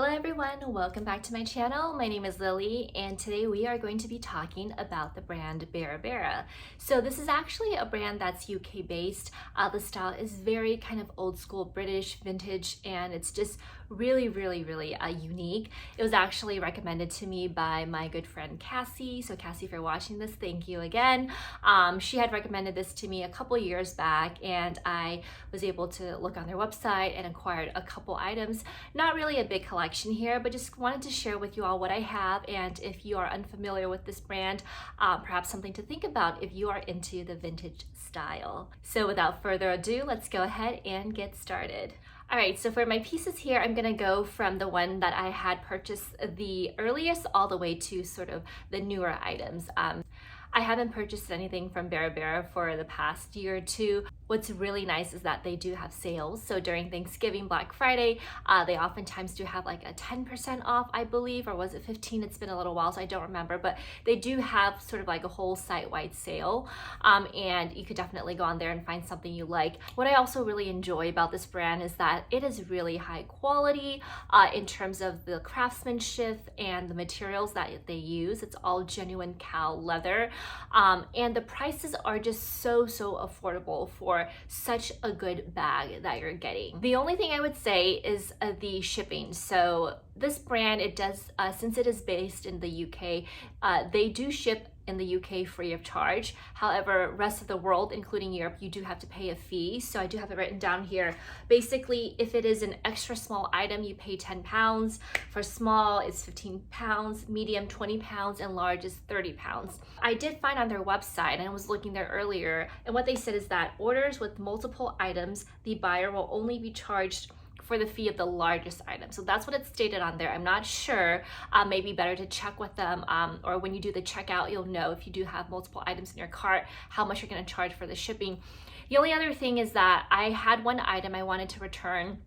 Hello everyone, welcome back to my channel. My name is Lily and today we are going to be talking about the brand Beara Beara. So this is actually a brand that's UK based. The style is very kind of old school British vintage and it's just really unique. It was actually recommended to me by my good friend Cassie. So Cassie, if you're watching this, thank you again. She had recommended this to me a couple years back and I was able to look on their website and acquired a couple items. Not really a big collection here, but just wanted to share with you all what I have, and if you are unfamiliar with this brand, perhaps something to think about if you are into the vintage style. So without further ado, let's go ahead and get started. All right, so for my pieces here, I'm gonna go from the one that I had purchased the earliest all the way to sort of the newer items. I haven't purchased anything from Beara Beara for the past year or two. What's really nice is that they do have sales. So during Thanksgiving, Black Friday, they oftentimes do have like a 10% off, I believe, or was it 15? It's been a little while, so I don't remember, but they do have sort of like a whole site-wide sale. And you could definitely go on there and find something you like. What I also really enjoy about this brand is that it is really high quality in terms of the craftsmanship and the materials that they use. It's all genuine cow leather. And the prices are just so affordable for such a good bag that you're getting. The only thing I would say is the shipping. So this brand, it does, since it is based in the UK, they do ship in the UK free of charge. However, rest of the world, including Europe, you do have to pay a fee. So I do have it written down here. Basically, if it is an extra small item, you pay £10. For small, it's £15, medium, £20, and large is £30. I did find on their website, and I was looking there earlier, and what they said is that orders with multiple items, the buyer will only be charged for the fee of the largest item. So that's what it's stated on there. I'm not sure, maybe better to check with them, or when you do the checkout, you'll know if you do have multiple items in your cart, how much you're gonna charge for the shipping. The only other thing is that I had one item I wanted to return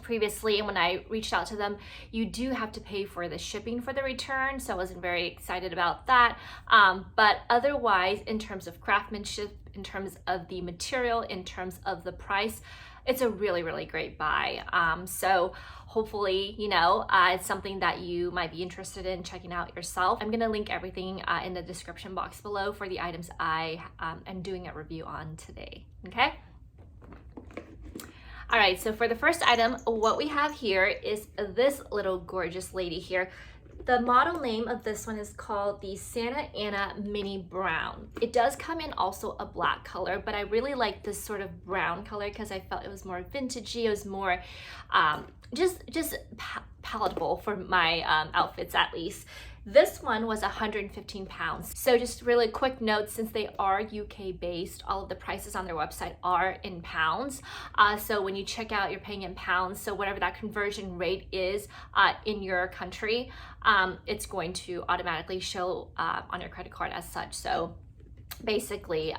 previously, and when I reached out to them, you do have to pay for the shipping for the return, so I wasn't very excited about that. But otherwise, in terms of craftsmanship, in terms of the material, in terms of the price, it's a really great buy. So hopefully, you know, it's something that you might be interested in checking out yourself. I'm gonna link everything in the description box below for the items I am doing a review on today, okay? All right, so for the first item, what we have here is this little gorgeous lady here. The model name of this one is called the Santa Ana Mini Brown. It does come in also a black color, but I really like this sort of brown color because I felt it was more vintagey. It was more just palatable for my outfits, at least. This one was £115. So just really quick note, since they are UK based, all of the prices on their website are in pounds. So when you check out, you're paying in pounds. So whatever that conversion rate is in your country, it's going to automatically show on your credit card as such. So basically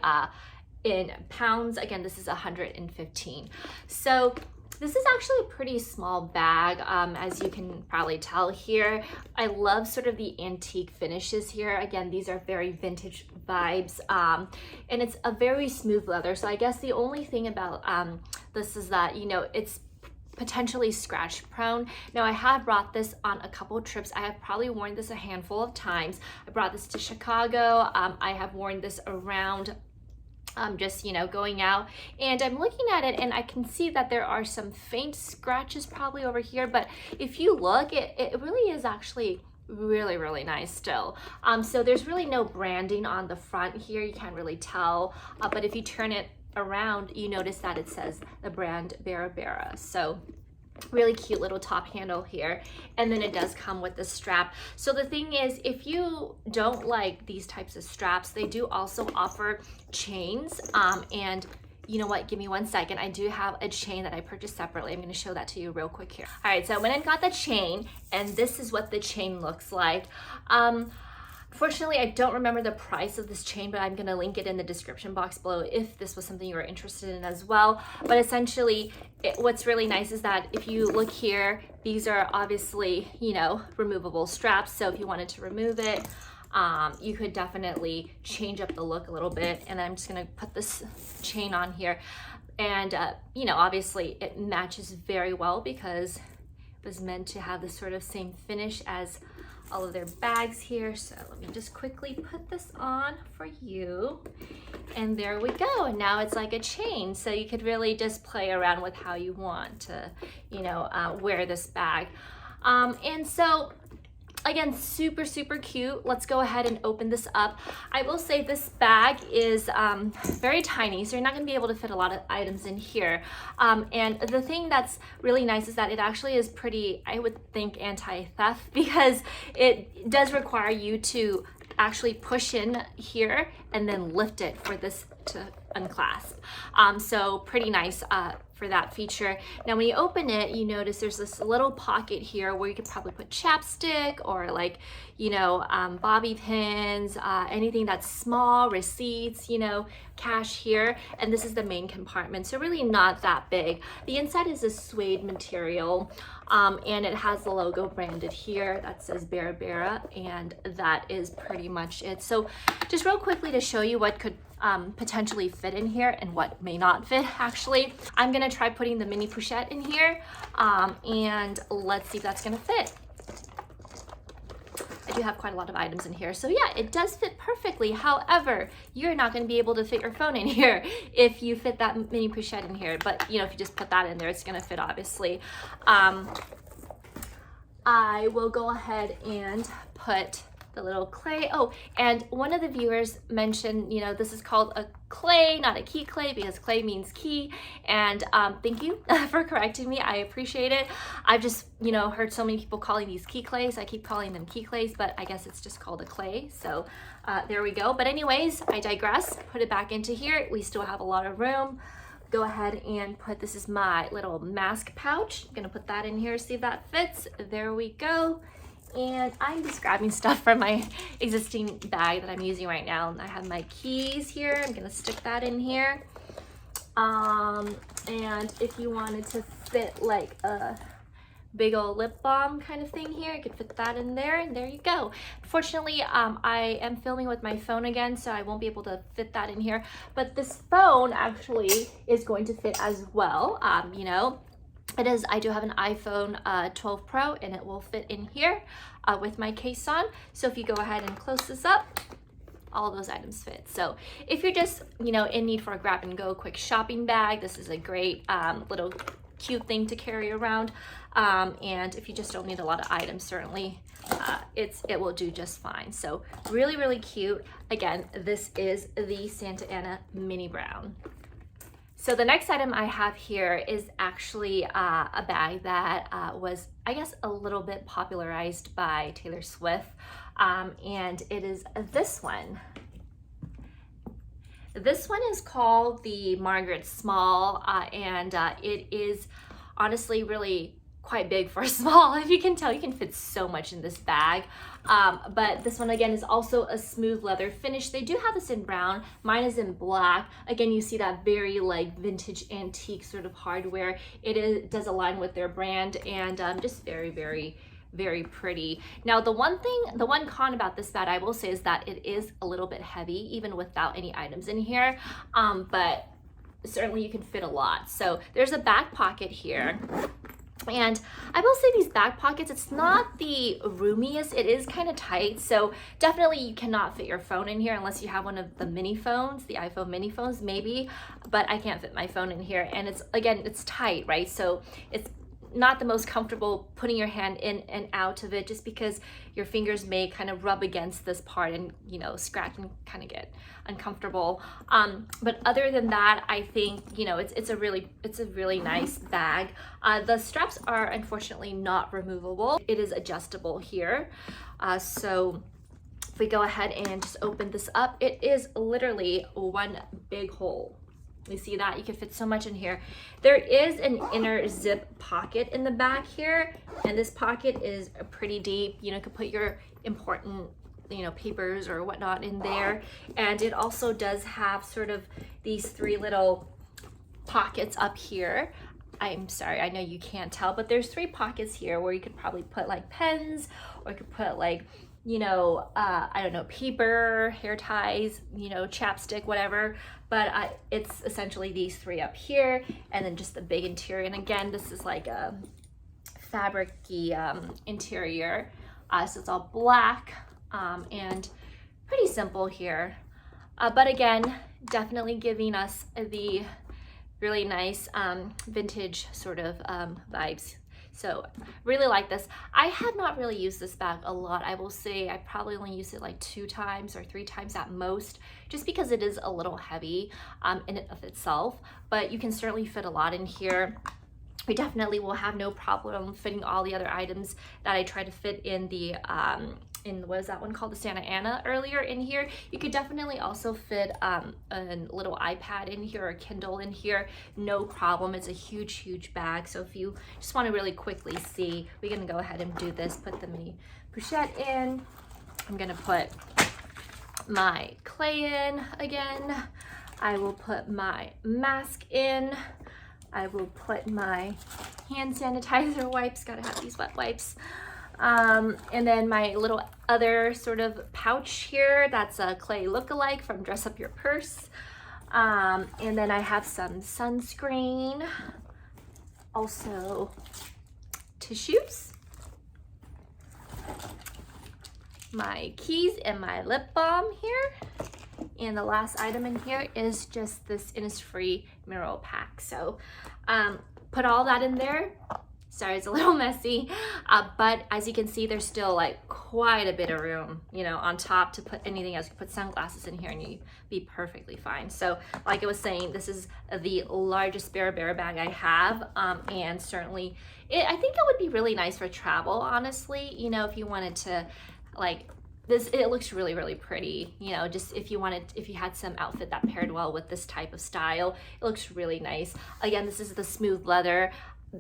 in pounds, again, this is 115. So this is actually a pretty small bag, as you can probably tell here. I love sort of the antique finishes here. Again, these are very vintage vibes, and it's a very smooth leather. So I guess the only thing about this is that, you know, it's potentially scratch prone. Now I have brought this on a couple of trips. I have probably worn this a handful of times. I brought this to Chicago. I have worn this around just, you know, going out, and I'm looking at it and I can see that there are some faint scratches probably over here, but if you look, it really is actually really nice still. So there's really no branding on the front here, you can't really tell, but if you turn it around, you notice that it says the brand Beara Beara. So really cute little top handle here, and then it does come with the strap. So the thing is, if you don't like these types of straps, they do also offer chains, and you know what, give me 1 second. I do have a chain that I purchased separately. I'm going to show that to you real quick here. All right, so I went and got the chain, and this is what the chain looks like. Fortunately, I don't remember the price of this chain, but I'm going to link it in the description box below if this was something you were interested in as well. But essentially, what's really nice is that if you look here, these are obviously, you know, removable straps. So if you wanted to remove it, you could definitely change up the look a little bit. And then I'm just going to put this chain on here. And, you know, obviously it matches very well because was meant to have this sort of same finish as all of their bags here. So let me just quickly put this on for you. And there we go. And now it's like a chain. So you could really just play around with how you want to, you know, wear this bag. And so again, super, super cute. Let's go ahead and open this up. I will say this bag is very tiny, so you're not gonna be able to fit a lot of items in here. And the thing that's really nice is that it actually is pretty, I would think, anti-theft, because it does require you to actually push in here and then lift it for this to unclasp. So pretty nice for that feature. Now when you open it, you notice there's this little pocket here where you could probably put chapstick or like, you know, bobby pins, anything that's small, receipts, you know, cash here. And this is the main compartment, so really not that big. The inside is a suede material, and it has the logo branded here that says Beara Beara, and that is pretty much it. So just real quickly to show you what could potentially fit in here and what may not fit. Actually, I'm gonna try putting the mini pochette in here, and let's see if that's gonna fit. I do have quite a lot of items in here, so yeah, it does fit perfectly. However, you're not going to be able to fit your phone in here if you fit that mini pochette in here, but you know, if you just put that in there, it's going to fit, obviously. I will go ahead and put the little clay. Oh, and one of the viewers mentioned, you know, this is called a clay, not a key clay, because clay means key. And thank you for correcting me. I appreciate it. I've just, you know, heard so many people calling these key clays. I keep calling them key clays, but I guess it's just called a clay. So there we go. But anyways, I digress. Put it back into here. We still have a lot of room. Go ahead and put, this is my little mask pouch. I'm gonna put that in here, see if that fits. There we go. And I'm just grabbing stuff from my existing bag that I'm using right now. I have my keys here. I'm gonna stick that in here. And if you wanted to fit like a big old lip balm kind of thing here, you could fit that in there, and there you go. Unfortunately, I am filming with my phone again, so I won't be able to fit that in here. But this phone actually is going to fit as well. You know, it is, I do have an iPhone 12 Pro, and it will fit in here with my case on. So if you go ahead and close this up, all of those items fit. So if you're just, you know, in need for a grab and go quick shopping bag, this is a great little cute thing to carry around. And if you just don't need a lot of items, certainly it will do just fine. So really, really cute. Again, this is the Santa Ana Mini Brown. So the next item I have here is actually a bag that was, I guess, a little bit popularized by Taylor Swift, and it is this one. This one is called the Margaret Small, and it is honestly really quite big for a small. If you can tell, you can fit so much in this bag. But this one again is also a smooth leather finish. They do have this in brown. Mine is in black. Again, you see that very like vintage antique sort of hardware. It does align with their brand, and just very, very, very pretty. Now, the one con about this bag I will say is that it is a little bit heavy, even without any items in here. But certainly you can fit a lot. So there's a back pocket here. And I will say these back pockets, it's not the roomiest, it is kind of tight. So definitely you cannot fit your phone in here unless you have one of the mini phones, the iPhone mini phones maybe, but I can't fit my phone in here. And it's, again, it's tight, right? So it's not the most comfortable putting your hand in and out of it, just because your fingers may kind of rub against this part and, you know, scratch and kind of get uncomfortable. But other than that, I think, you know, it's a really nice bag. The straps are unfortunately not removable. It is adjustable here. So if we go ahead and just open this up, it is literally one big hole. You see that? You can fit so much in here. There is an inner zip pocket in the back here, and this pocket is pretty deep. You know, you can put your important, you know, papers or whatnot in there. And it also does have sort of these three little pockets up here. I'm sorry, I know you can't tell, but there's three pockets here where you could probably put like pens, or you could put like, you know, I don't know, paper, hair ties, you know, chapstick, whatever. But it's essentially these three up here, and then just the big interior. And again, this is like a fabric-y interior. So it's all black and pretty simple here. But again, definitely giving us the really nice vintage sort of vibes. So really like this. I have not really used this bag a lot. I will say I probably only used it like 2 times or 3 times at most, just because it is a little heavy in and of itself, but you can certainly fit a lot in here. We definitely will have no problem fitting all the other items that I try to fit in the in what is that one called, the Santa Ana earlier in here. You could definitely also fit a little iPad in here or a Kindle in here, no problem. It's a huge bag. So if you just want to really quickly see, we're gonna go ahead and do this. Put the mini pochette in. I'm gonna put my clay in again. I will put my mask in. I will put my hand sanitizer wipes, gotta have these wet wipes. And then my little other sort of pouch here, that's a clay look-alike from Dress Up Your Purse. And then I have some sunscreen, also tissues, my keys and my lip balm here. And the last item in here is just this Innisfree mineral pack. So put all that in there. Sorry, it's a little messy, but as you can see, there's still like quite a bit of room, you know, on top to put anything else. You can put sunglasses in here and you'd be perfectly fine. So like I was saying, this is the largest Beara Beara bag I have, and certainly I think it would be really nice for travel, honestly. You know, if you wanted to like this, it looks really pretty, you know, just if you had some outfit that paired well with this type of style, it looks really nice. Again, this is the smooth leather.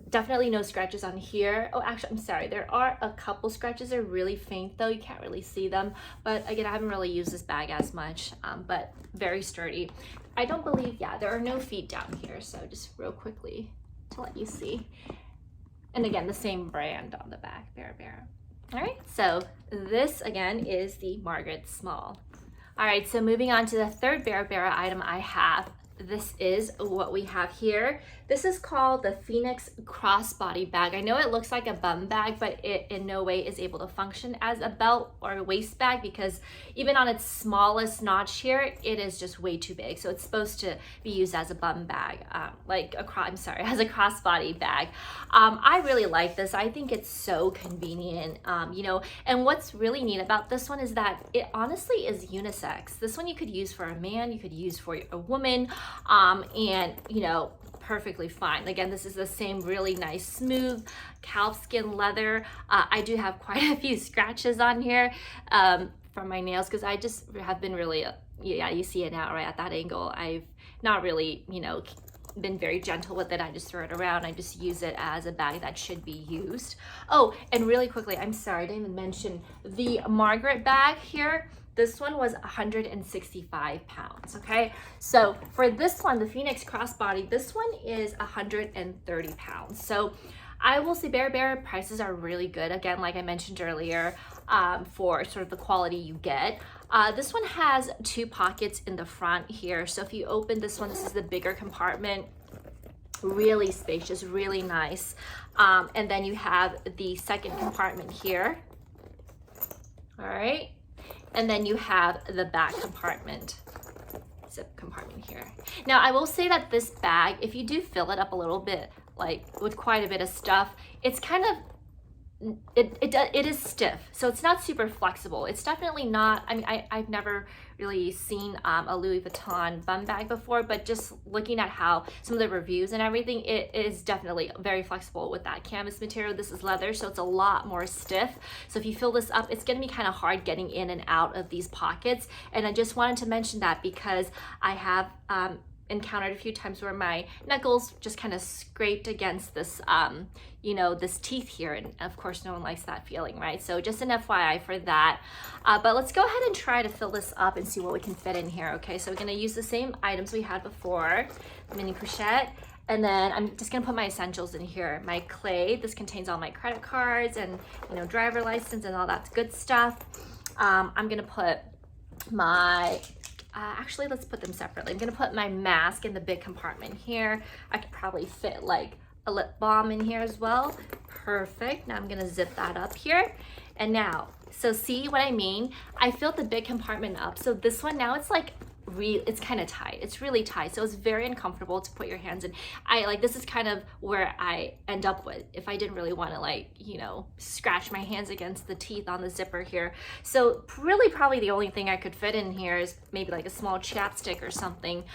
Definitely no scratches on here. Oh, actually, I'm sorry. There are a couple scratches. They're really faint though. You can't really see them. But again, I haven't really used this bag as much, but very sturdy. I don't believe, yeah, there are no feet down here. So just real quickly to let you see. And again, the same brand on the back, Beara Beara. All right, so this again is the Margaret Small. All right, so moving on to the third Beara Beara item I have. This is what we have here. This is called the Phoenix Crossbody bag. I know it looks like a bum bag, but it in no way is able to function as a belt or a waist bag because even on its smallest notch here, it is just way too big. So it's supposed to be used as a bum bag, as a crossbody bag. I really like this. I think it's so convenient, you know, and what's really neat about this one is that it honestly is unisex. This one you could use for a man, you could use for a woman, and you know, perfectly fine. Again, this is the same really nice smooth calfskin leather. I do have quite a few scratches on here from my nails because I just have been really, yeah, you see it now right at that angle. I've not really, you know, been very gentle with it. I just throw it around. I just use it as a bag that should be used. Oh, and really quickly, I'm sorry, I didn't even mention the Margaret bag here. This one was 165 pounds, okay? So for this one, the Phoenix Crossbody, this one is 130 pounds. So I will say Beara Beara prices are really good. Again, like I mentioned earlier, for sort of the quality you get. This one has 2 pockets in the front here. So if you open this one, this is the bigger compartment. Really spacious, really nice. And then you have the second compartment here. All right. And then you have the back compartment, zip compartment here. Now, I will say that this bag, if you do fill it up a little bit, like with quite a bit of stuff, it's kind of, it is stiff. So it's not super flexible. It's definitely not, I mean, I've never really seen a Louis Vuitton bum bag before, but just looking at how some of the reviews and everything, it is definitely very flexible with that canvas material. This is leather, so it's a lot more stiff. So if you fill this up, it's gonna be kind of hard getting in and out of these pockets. And I just wanted to mention that because I have encountered a few times where my knuckles just kind of scraped against this, you know, this teeth here. And of course, no one likes that feeling, right? So just an FYI for that. But let's go ahead and try to fill this up and see what we can fit in here. Okay, so we're gonna use the same items we had before, mini pochette. And then I'm just gonna put my essentials in here. My clay, this contains all my credit cards and, you know, driver license and all that good stuff. I'm gonna put my, actually, let's put them separately. I'm gonna put my mask in the big compartment here. I could probably fit like a lip balm in here as well. Perfect. Now I'm gonna zip that up here. And now, so see what I mean? I filled the big compartment up. So this one now it's like it's kind of tight. It's really tight. So it's very uncomfortable to put your hands in. This is kind of where I end up with if I didn't really want to like, you know, scratch my hands against the teeth on the zipper here. So really probably the only thing I could fit in here is maybe like a small chapstick or something.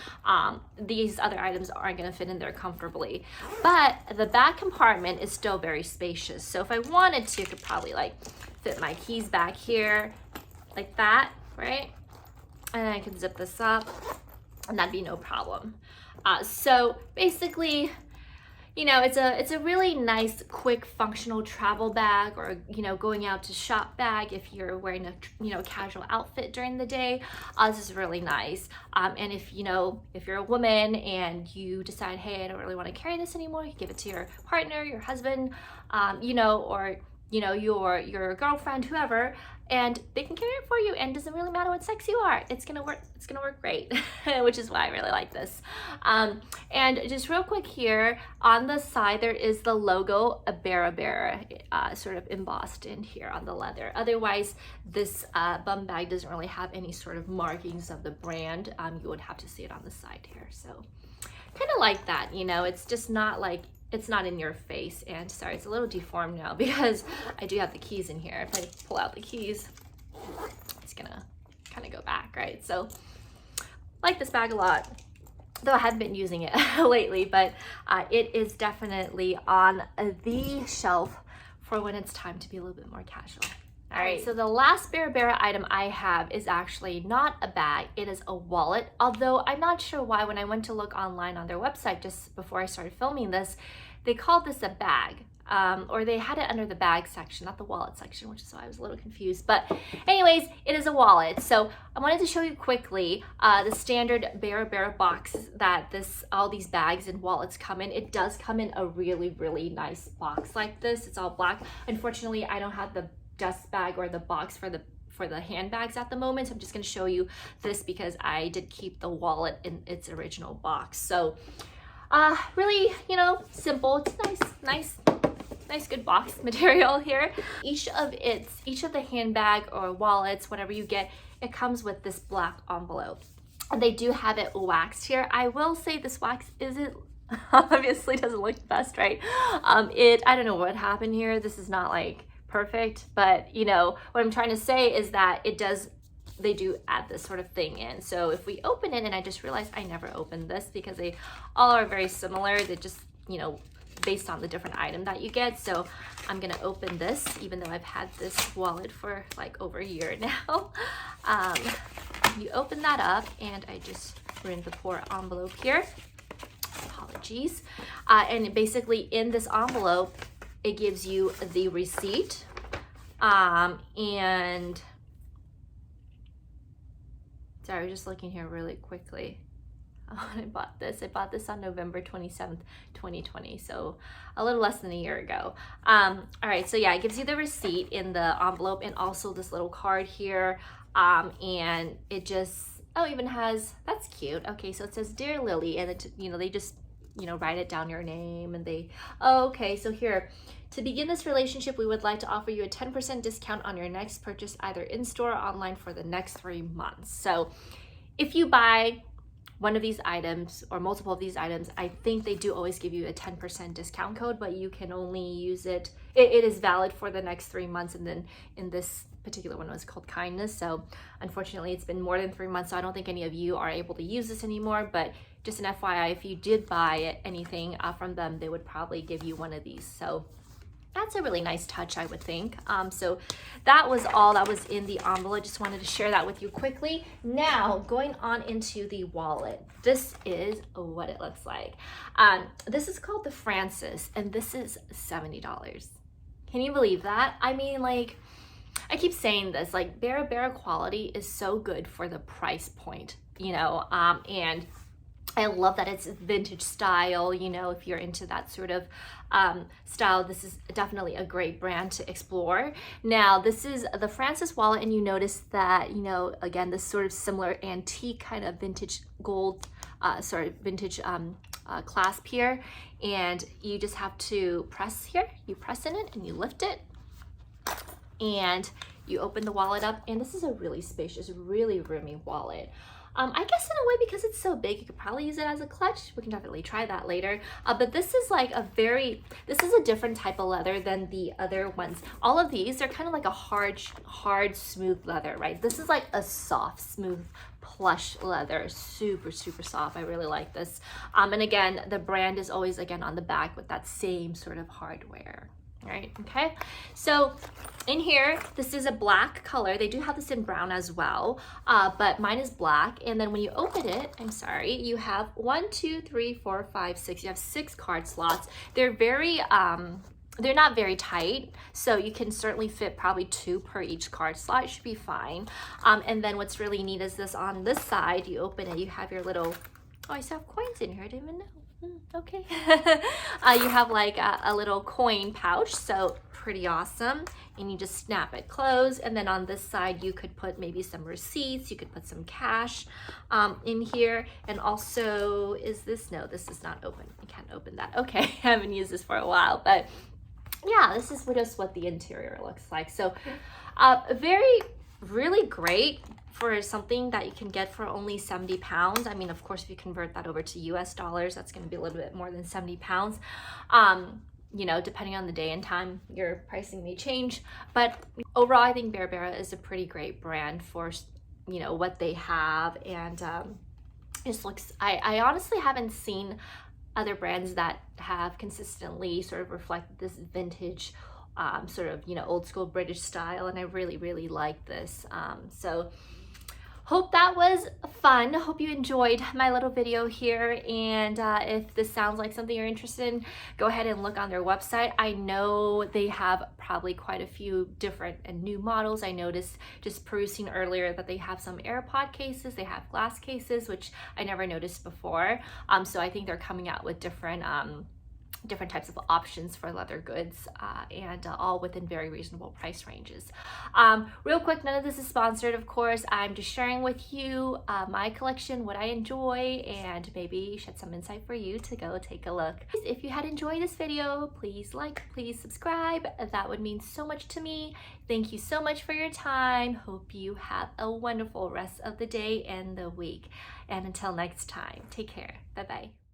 These other items aren't going to fit in there comfortably, but the back compartment is still very spacious. So if I wanted to, I could probably like fit my keys back here like that, right? And then I can zip this up and that'd be no problem. So basically, you know, it's a really nice, quick, functional travel bag, or, you know, going out to shop bag if you're wearing a, you know, casual outfit during the day. This is really nice. And if, you know, if you're a woman and you decide, hey, I don't really want to carry this anymore, you give it to your partner, your husband, you know, or, you know, your girlfriend, whoever, and they can carry it for you, and it doesn't really matter what sex you are. It's gonna work great, which is why I really like this. And just real quick here, on the side there is the logo, a Beara Beara, sort of embossed in here on the leather. Otherwise, this bum bag doesn't really have any sort of markings of the brand. You would have to see it on the side here. So kind of like that, you know, it's just not like, it's not in your face. And sorry, it's a little deformed now because I do have the keys in here. If I pull out the keys, it's gonna kind of go back, right? So I like this bag a lot, though I haven't been using it lately, but it is definitely on the shelf for when it's time to be a little bit more casual. All right, so the last Beara Beara item I have is actually not a bag, it is a wallet. Although I'm not sure why, when I went to look online on their website just before I started filming this, they called this a bag. Or they had it under the bag section, not the wallet section, which is why I was a little confused. But anyways, it is a wallet. So I wanted to show you quickly the standard Beara Beara box that all these bags and wallets come in. It does come in a really, really nice box like this. It's all black. Unfortunately, I don't have the dust bag or the box for the handbags at the moment. So I'm just going to show you this because I did keep the wallet in its original box. So really, you know, simple. It's nice good box material here. Each of the handbag or wallets, whatever you get, it comes with this black envelope. And they do have it waxed here. I will say this wax isn't obviously doesn't look the best, right? I don't know what happened here. This is not like perfect, but you know what I'm trying to say is that they do add this sort of thing in. So if we open it, and I just realized I never opened this because they all are very similar. They just, you know, based on the different item that you get. So I'm gonna open this, even though I've had this wallet for like over a year now. You open that up, and I just ruined the poor envelope here. Apologies. And basically in this envelope, it gives you the receipt, and sorry, I was just looking here really quickly. I bought this on November 27th, 2020, so a little less than a year ago. All right, so yeah, it gives you the receipt in the envelope, and also this little card here, and it just, even has, that's cute. Okay, so it says Dear Lily, and it, you know, they just, you know, write it down your name, and they, okay, so here, to begin this relationship, we would like to offer you a 10% discount on your next purchase, either in-store or online, for the next 3 months. So if you buy one of these items or multiple of these items, I think they do always give you a 10% discount code, but you can only use it is valid for the next 3 months. And then in this particular one, was called Kindness. So unfortunately, it's been more than 3 months, so I don't think any of you are able to use this anymore. But just an FYI, if you did buy anything from them, they would probably give you one of these. So that's a really nice touch, I would think. So that was all that was in the envelope. Just wanted to share that with you quickly. Now, going on into the wallet. This is what it looks like. This is called the Francis, and this is $70. Can you believe that? I mean, like, I keep saying this, like, Beara Beara quality is so good for the price point, you know, and I love that it's vintage style. You know, if you're into that sort of style, this is definitely a great brand to explore. Now, this is the Francis wallet, and you notice that, you know, again, this sort of similar antique kind of vintage gold, vintage clasp here, and you just have to press here. You press in it and you lift it, and you open the wallet up, and this is a really spacious, really roomy wallet. I guess in a way, because it's so big, you could probably use it as a clutch. We can definitely try that later. But this is like this is a different type of leather than the other ones. All of these, they're kind of like a hard, smooth leather, right? This is like a soft, smooth, plush leather, super, super soft. I really like this. And again, the brand is always, again, on the back with that same sort of hardware. Right, okay, so in here, this is a black color. They do have this in brown as well, but mine is black. And then when you open it, I'm sorry, you have 1, 2, 3, 4, 5, 6. You have 6 card slots. They're they're not very tight, so you can certainly fit probably 2 per each card slot. It should be fine. And then what's really neat is this on this side, you open it, you have your little, oh, I still have coins in here, I didn't even know. Okay. You have like a little coin pouch, so pretty awesome. And you just snap it closed, and then on this side you could put maybe some receipts, you could put some cash in here. And also, is this, no, this is not open. I can't open that. Okay, I haven't used this for a while, but yeah, this is just what the interior looks like. So really great for something that you can get for only 70 pounds. I mean, of course, if you convert that over to US dollars, that's going to be a little bit more than 70 pounds. You know, depending on the day and time, your pricing may change. But overall, I think Beara Beara is a pretty great brand for, you know, what they have. And just looks, I honestly haven't seen other brands that have consistently sort of reflected this vintage sort of, you know, old school British style, and I really, really like this. So hope that was fun. Hope you enjoyed my little video here, and if this sounds like something you're interested in, go ahead and look on their website. I know they have probably quite a few different and new models. I noticed just perusing earlier that they have some AirPod cases, they have glass cases, which I never noticed before. So I think they're coming out with different types of options for leather goods, and all within very reasonable price ranges. Real quick, none of this is sponsored, of course. I'm just sharing with you my collection, what I enjoy, and maybe shed some insight for you to go take a look. If you had enjoyed this video, please like, please subscribe. That would mean so much to me. Thank you so much for your time. Hope you have a wonderful rest of the day and the week. And until next time, take care. Bye-bye.